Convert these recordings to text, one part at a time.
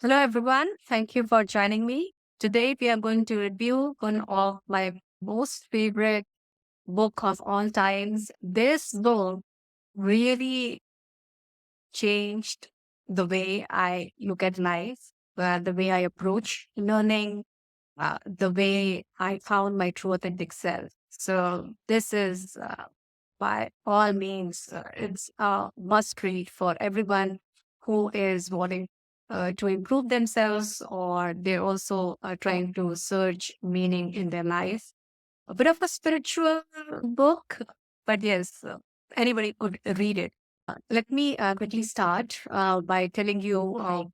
Hello, everyone. Thank you for joining me. Today, we are going to review one of my most favorite book of all times. This book really changed the way I look at life, the way I approach learning, the way I found my true authentic self. So this is, by all means, it's a must read for everyone who is wanting to improve themselves, or they're also trying to search meaning in their life. A bit of a spiritual book, but yes, anybody could read it. Let me quickly start by telling you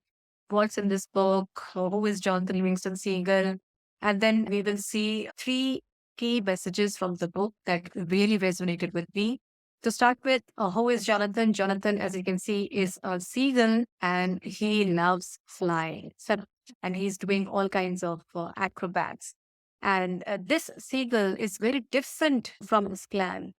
what's in this book, who is Jonathan Livingston Seagull, and then we will see three key messages from the book that really resonated with me. To start with, who is Jonathan? Jonathan, as you can see, is a seagull and he loves flying. And he's doing all kinds of acrobats. And this seagull is very different from his clan.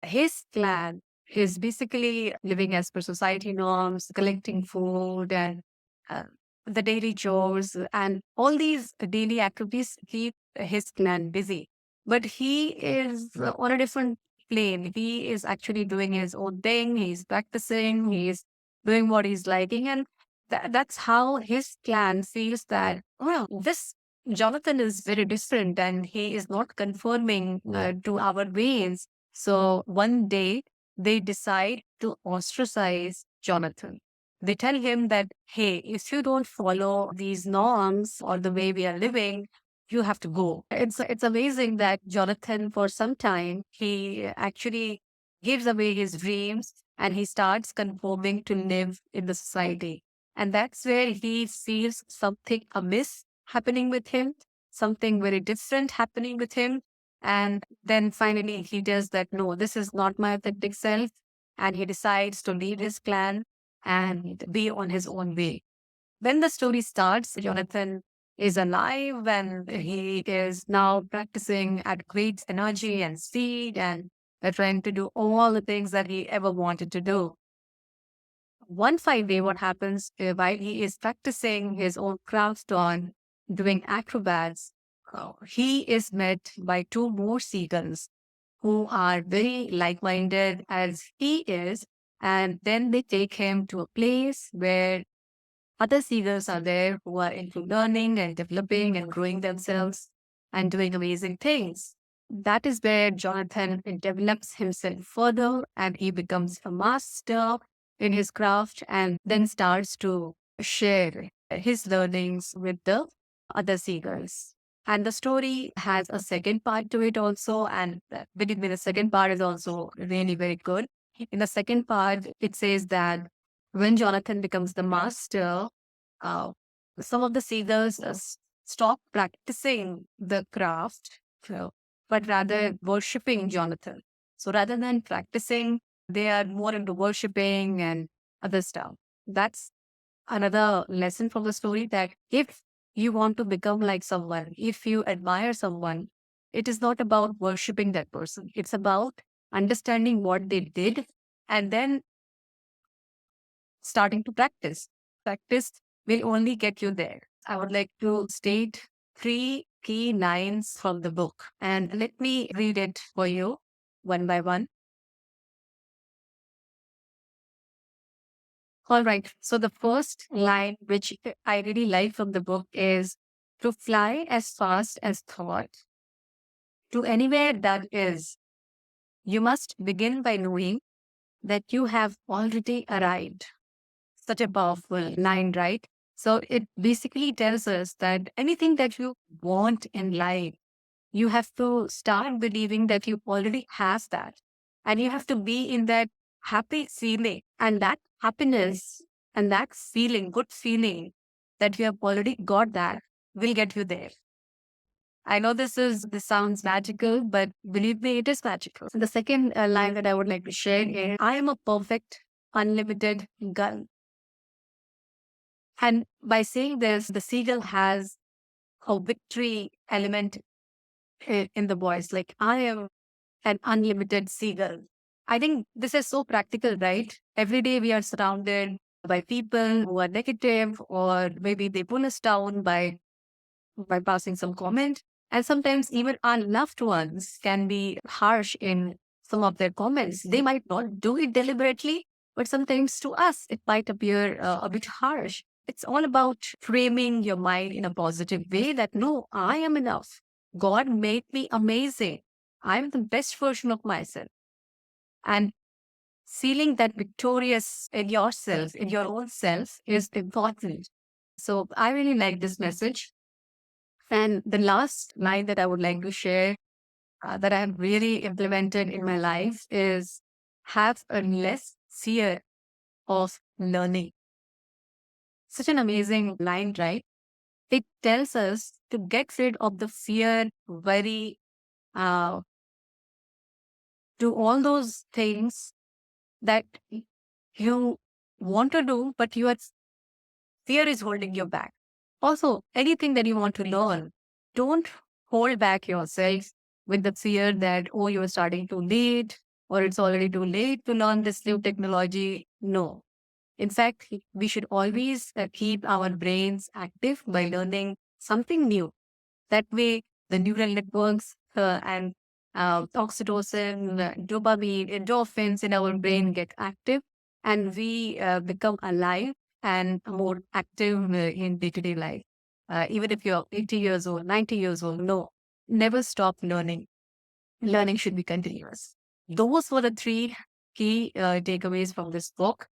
His clan is basically living as per society norms, collecting food and uh, the daily chores, and all these daily activities keep his clan busy. But he is on a different plane. He is actually doing his own thing. He's practicing. He's doing what he's liking, and that's how his clan feels that, well, this Jonathan is very different and he is not conforming to our ways. So one day they decide to ostracize Jonathan. They tell him that, hey, if you don't follow these norms or the way we are living, you have to go. It's amazing that Jonathan, for some time, he actually gives away his dreams and he starts conforming to live in the society. And that's where he feels something amiss happening with him, something very different happening with him. And then finally he does that, no, this is not my authentic self. And he decides to leave his clan and be on his own way. When the story starts, Jonathan is alive and he is now practicing at great energy and speed and trying to do all the things that he ever wanted to do. One fine day, what happens while he is practicing his own craft on doing acrobats, he is met by two more seagulls who are very like minded as he is. And then they take him to a place where other seagulls are there who are into learning and developing and growing themselves and doing amazing things. That is where Jonathan develops himself further and he becomes a master in his craft and then starts to share his learnings with the other seagulls. And the story has a second part to it also. And believe me, the second part is also really very good. In the second part, it says that when Jonathan becomes the master, uh, some of the seagulls stop practicing the craft, but rather worshipping Jonathan. So rather than practicing, they are more into worshipping and other stuff. That's another lesson from the story, that if you want to become like someone, if you admire someone, it is not about worshipping that person. It's about understanding what they did and then starting to practice. Practice will only get you there. I would like to state three key lines from the book, and let me read it for you one by one. All right. So the first line, which I really like from the book, is to fly as fast as thought to anywhere that is. You must begin by knowing that you have already arrived. Such a powerful line, right? So it basically tells us that anything that you want in life, you have to start believing that you already have that. And you have to be in that happy feeling. And that happiness and that feeling, good feeling that you have already got, that will get you there. I know this sounds magical, but believe me, it is magical. The second line that I would like to share is, I am a perfect, unlimited gull. And by saying this, the seagull has a victory element in the voice. Like, I am an unlimited seagull. I think this is so practical, right? Every day we are surrounded by people who are negative, or maybe they pull us down by passing some comment. And sometimes even our loved ones can be harsh in some of their comments. They might not do it deliberately, but sometimes to us, it might appear a bit harsh. It's all about framing your mind in a positive way that no, I am enough. God made me amazing. I'm the best version of myself. And feeling that victorious in yourself, in your own self, is important. So I really like this message. And the last line that I would like to share that I have really implemented in my life is have a less fear of learning. Such an amazing line, right? It tells us to get rid of the fear, worry, uh, do all those things that you want to do, but fear is holding you back. Also, anything that you want to learn, don't hold back yourself with the fear that, oh, you're starting too late or it's already too late to learn this new technology. No. In fact, we should always keep our brains active by learning something new. That way, the neural networks and oxytocin, dopamine, endorphins in our brain get active, and we become alive and more active in day-to-day life. Even if you're 80 years old, 90 years old, no, never stop learning. Learning should be continuous. Those were the three key takeaways from this book.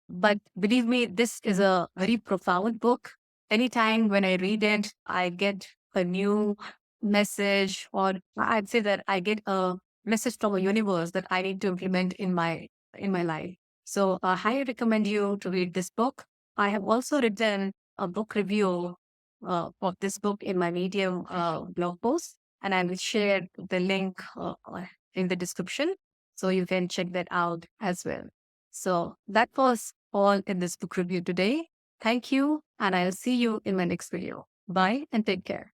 But believe me, this is a very profound book. Anytime when I read it, I get a new message, or I'd say that I get a message from a universe that I need to implement in my life. So I highly recommend you to read this book. I have also written a book review of this book in my Medium blog post, and I will share the link in the description so you can check that out as well. So that was all in this book review today. Thank you, and I'll see you in my next video. Bye and take care.